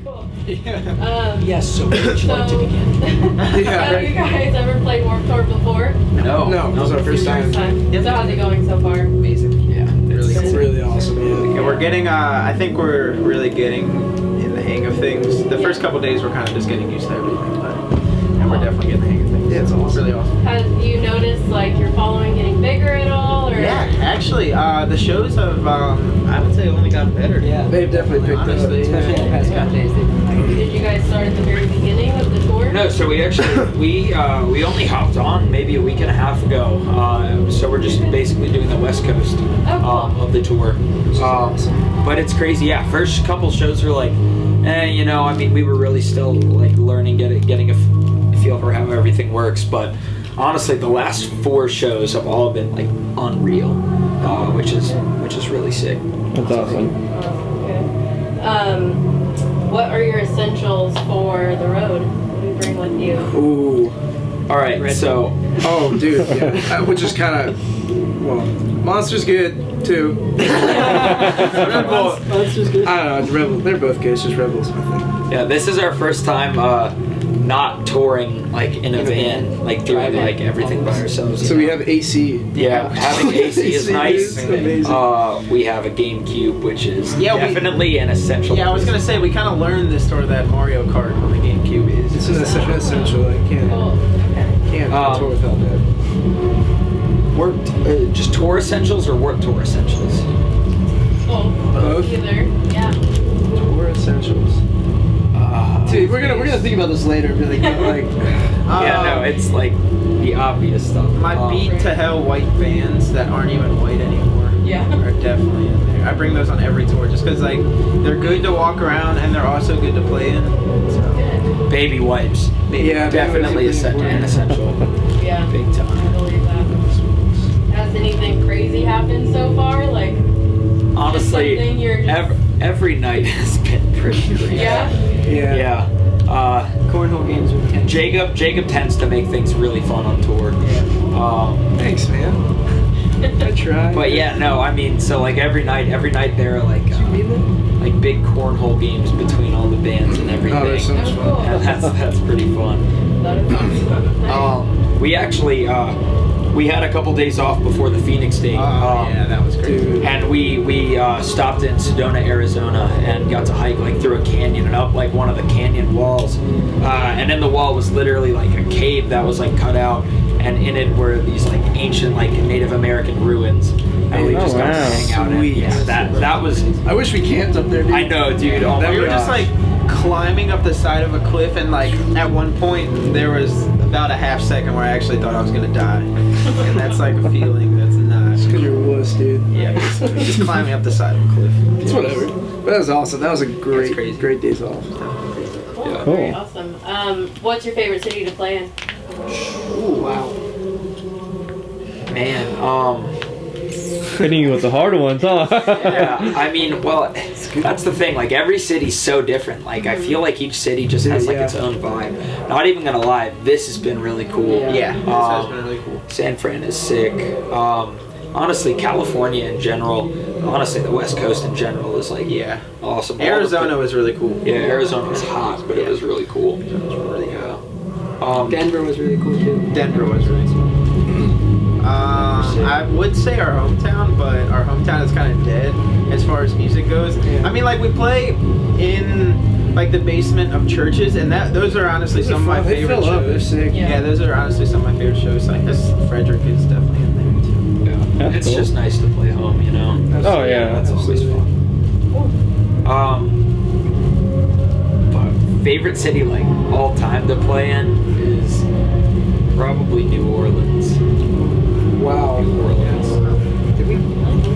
Cool. Yes, so would you like to begin? Have you guys ever played Warped Tour before? No, this was our first time. So how's it going so far? Amazing. Yeah, It's really awesome. Yeah, we're getting. I think we're really getting in the hang of things. The first couple days we're kind of just getting used to everything, and we're definitely getting the hang of things. Yeah, it's awesome. Really awesome. Have you noticed like your following getting bigger at all? Or? Yeah, actually, the shows have. I would say only gotten better. Yeah. They've definitely picked up, Honestly, Especially in the past couple days. Did you guys start at the very beginning of the tour? No, so we actually we only hopped on maybe a week and a half ago. So we're just basically doing the West Coast of the tour. But it's crazy. Yeah, first couple shows were like, you know, I mean, we were really still like learning, getting a feel for how everything works. But honestly, the last 4 shows have all been like unreal, which is really sick. That's awesome. Okay. What are your essentials for the road? What do you bring with you? Ooh. All right, so Oh, dude. Yeah. Which is kind of. Well, Monster's good too. Red Bull. Monster's good. I don't know. It's Rebel. They're both good. It's just Rebels, I think. yeah, this is our first time not touring like in a van, like doing like everything by ourselves. So we have AC. Yeah, having AC is nice. Amazing. We have a GameCube, which is Yeah, definitely an essential. Yeah, I was gonna say we kind of learned this tour that Mario Kart on the GameCube is. It's an essential. I can't. Cool. Okay. Can't tour without that. Work, just tour essentials or work tour essentials? Cool. Both? Either. Yeah. Tour essentials. Dude, we're gonna think about this later. Really, Yeah, no, it's like the obvious stuff. My beat to hell white Vans that aren't even white anymore. Yeah. Are definitely in there. I bring those on every tour just because like they're good to walk around and they're also good to play in. So. Baby wipes. Yeah, Definitely an essential. Yeah. Big time. I believe that. Has anything crazy happened so far? Like, Honestly, something you're just- every night has been pretty crazy. yeah. Yeah. Cornhole games are intense. Jacob tends to make things really fun on tour. Thanks, man. I try. But yeah, no, I mean, so like every night there are like big cornhole games between all the bands and everything. Oh, that's so much Cool. fun. And that's pretty fun. That is awesome. We actually we had a couple days off before the Phoenix date. Yeah, that was crazy. Dude. And we stopped in Sedona, Arizona, and got to hike like through a canyon and up like one of the canyon walls. And in the wall was literally like a cave that was like cut out, and in it were these like ancient like Native American ruins. And we just got to hang out. And, yeah, that was. I wish we camped up there, dude. I know, dude. Oh my We were just gosh. like climbing up the side of a cliff, and like at one point there was about a half second where I actually thought I was gonna die, and that's like a feeling that's not. It's because you're a wuss, dude. Yeah, basically. Just climbing up the side of a cliff. It's whatever. But that was awesome. That was a great, crazy. great days off. Cool. Yeah. Very Cool. awesome. What's your favorite city to play in? Ooh, wow. Man, Hitting you with the harder ones, huh? yeah, I mean, well, that's the thing. Like, every city's so different. Like, I feel like each city just has, like, its own vibe. Not even gonna lie, this has been really cool. Yeah, this has been really cool. San Fran is sick. Honestly, California in general, honestly, the West Coast in general is, like, Yeah. awesome. Arizona was really cool. Yeah, Arizona was hot, but it was really cool. Yeah. Denver was really cool too. Denver was really cool. I would say our hometown, but our hometown is kind of dead as far as music goes. I mean, like we play in like the basement of churches, and those are honestly some of my favorite They fill up. They're shows. sick. Yeah. Yeah, those are honestly some of my favorite shows. So I guess Frederick is definitely in there too. Yeah. That's It's cool. just nice to play home, you know? Oh yeah. That's always fun. But favorite city, like, all time to play in is probably New Orleans. Wow. New Orleans. Did we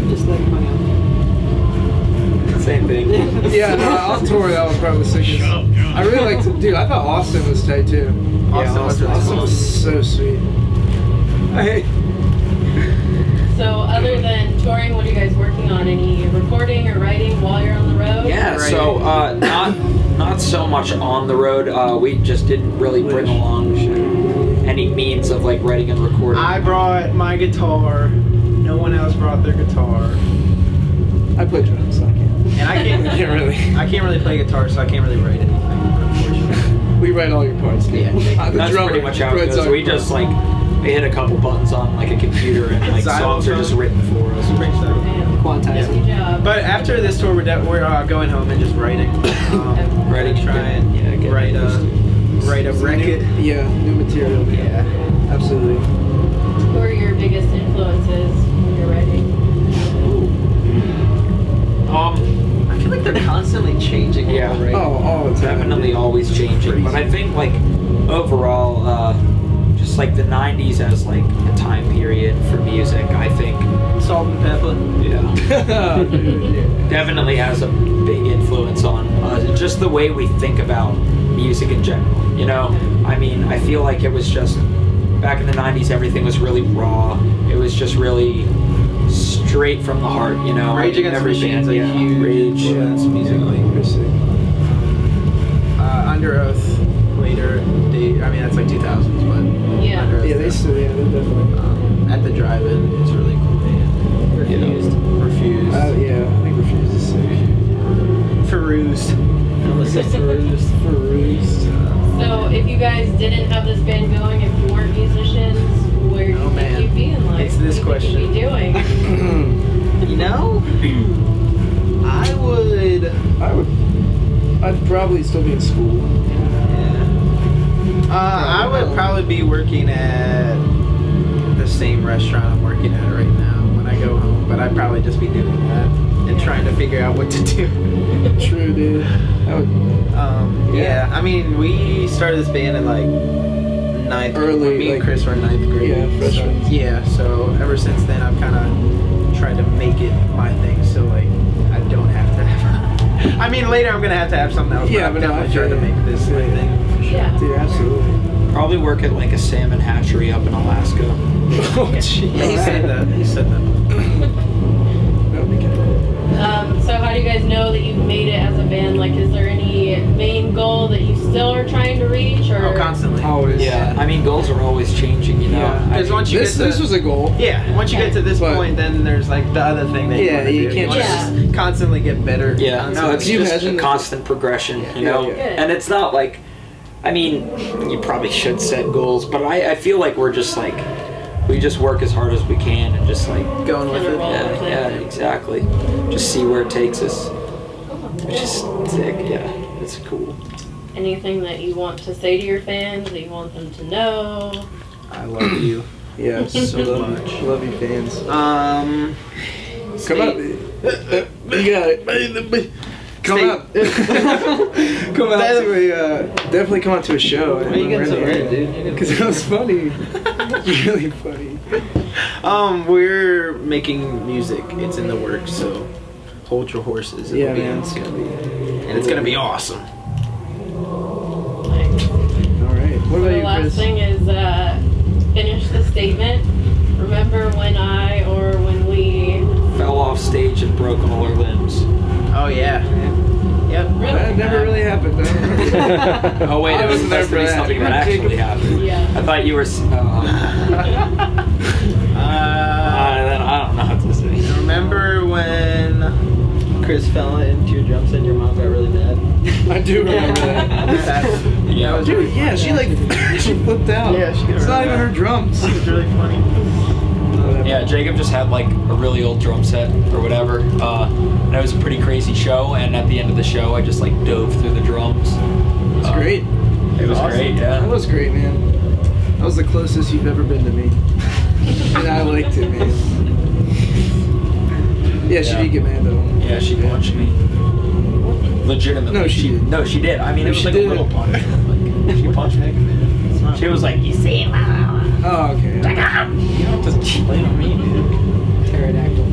just let money out? Same thing. Yeah, no, on tour that was probably the sickest. I really liked, dude. I thought Austin was tight too. Austin was really Austin cool. was so sweet. So, other than touring, what are you guys working on? Any recording or writing while you're on the road? Yeah, so not so much on the road. We just didn't really bring along any means of like writing and recording. I brought my guitar. No one else brought their guitar. I play drums, so I can't. And I can't really play guitar, so I can't really write anything. Unfortunately. We write all your parts. Yeah. The That's drummer pretty much how it writes goes. all We your just parts. like we hit a couple buttons on like a computer and like songs are just written for us. Pretty stuff. Quantizing. Good job. But after this tour, we're going home and just writing. Writing, try and get write a record. New material. Yeah. Absolutely. Who are your biggest influences when you're writing? I feel like they're constantly changing. what Yeah. we're writing. Oh, all the time. Definitely always changing, but I think like overall, just like the '90s as like a time period for music, I think Salt and pepper. yeah, definitely has a big influence on just the way we think about music in general. You know, I mean, I feel like it was just back in the '90s, everything was really raw. It was just really straight from the heart. You know, Rage Against the every Machine's band, a yeah, huge Rage. influence musically. Under Oath later. I mean, that's like 2000s, but Yeah. Under Oath, Yeah, they're definitely. At the Drive-In is a really cool band. Refused. Refused. Yeah, I think Refused is sick. Perused. Perused. So if you guys didn't have this band going, if you weren't musicians, where do you Oh, think man. you'd be in life? It's this What do you think you'd be doing? You know, I'd probably still be in school. I would probably be working at the same restaurant I'm working at right now when I go home, but I'd probably just be doing that and trying to figure out what to do. True, dude. I would, Yeah, I mean, we started this band in like ninth grade. Early, Me and like- Chris were in ninth grade. Yeah, freshmen. Yeah, so ever since then, I've kind of tried to make it my thing, so like I don't have to have. I mean, later I'm gonna have to have something else. Yeah, but but I've no, I definitely tried to feel make this my yeah. thing. For sure. Yeah. dude, absolutely. Probably work at like a salmon hatchery up in Alaska. Oh, jeez. Yeah, he said that. He said that. That would be kind of cool. So how do you guys know that you've made it as a band? Like, is there any main goal that you still are trying to reach? Or Oh, constantly. Always. Yeah, I mean, goals are always changing, you know. Yeah. I Because mean, once you This get to, this was a goal. yeah, once you get to this But- point, then there's like the other thing that Yeah, you want to you do. can't wanna just- just constantly get better. yeah, no, constantly. it's Can you just imagine a if- constant progression, you know. Yeah. Good. And it's not like, I mean, you probably should set goals, but I feel like we're just like, we just work as hard as we can and just like, going with Kinda it. roll. yeah, with it. yeah, exactly. Just see where it takes us, which is sick. Yeah, it's cool. Anything that you want to say to your fans that you want them to know? I love you. Yeah, So love, much. Love you, fans. Come stay- out. You got it. Come Stay- out. Come out to a. Definitely come out to a show. Why you getting so red, dude? Because it was funny. Really funny. We're making music. It's in the works, so hold your horses. Yeah, It'll be man. out. And it's gonna be awesome. Like, All right. What so about the you, last Chris? thing is finish the statement. Remember when I or when we. Fell off stage and broke all our limbs. Oh yeah. Yep. That never really happened. I don't remember. Oh wait, I it was wasn't there supposed to for be that. something that actually happened. Yeah. I thought you were. I don't know what to say. Remember when Chris fell into your drum set and your mom got really mad? I do remember that. Yeah. That was Dude, yeah, she like she flipped out. Yeah, she It's not even her drums. It was really funny. Yeah, Jacob just had like a really old drum set or whatever. And it was a pretty crazy show. And at the end of the show, I just like dove through the drums. It's great. It was Awesome. great. That Yeah. was great, man. That was the closest you've ever been to me. And I liked it, man. Yeah, she Yeah. did get mad though. Yeah, she punched me. Legitimately. No, she didn't. No, she did. I mean, No, it was she like didn't. a little punch. Like, she punched me. She was like, "You see?" Oh, okay. You don't have to blame on me, dude. Pterodactyl.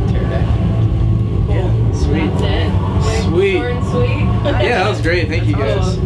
Pterodactyl. Yeah, sweet. That's it. Quick, Sweet. short and sweet. Yeah, that was great. Thank you guys.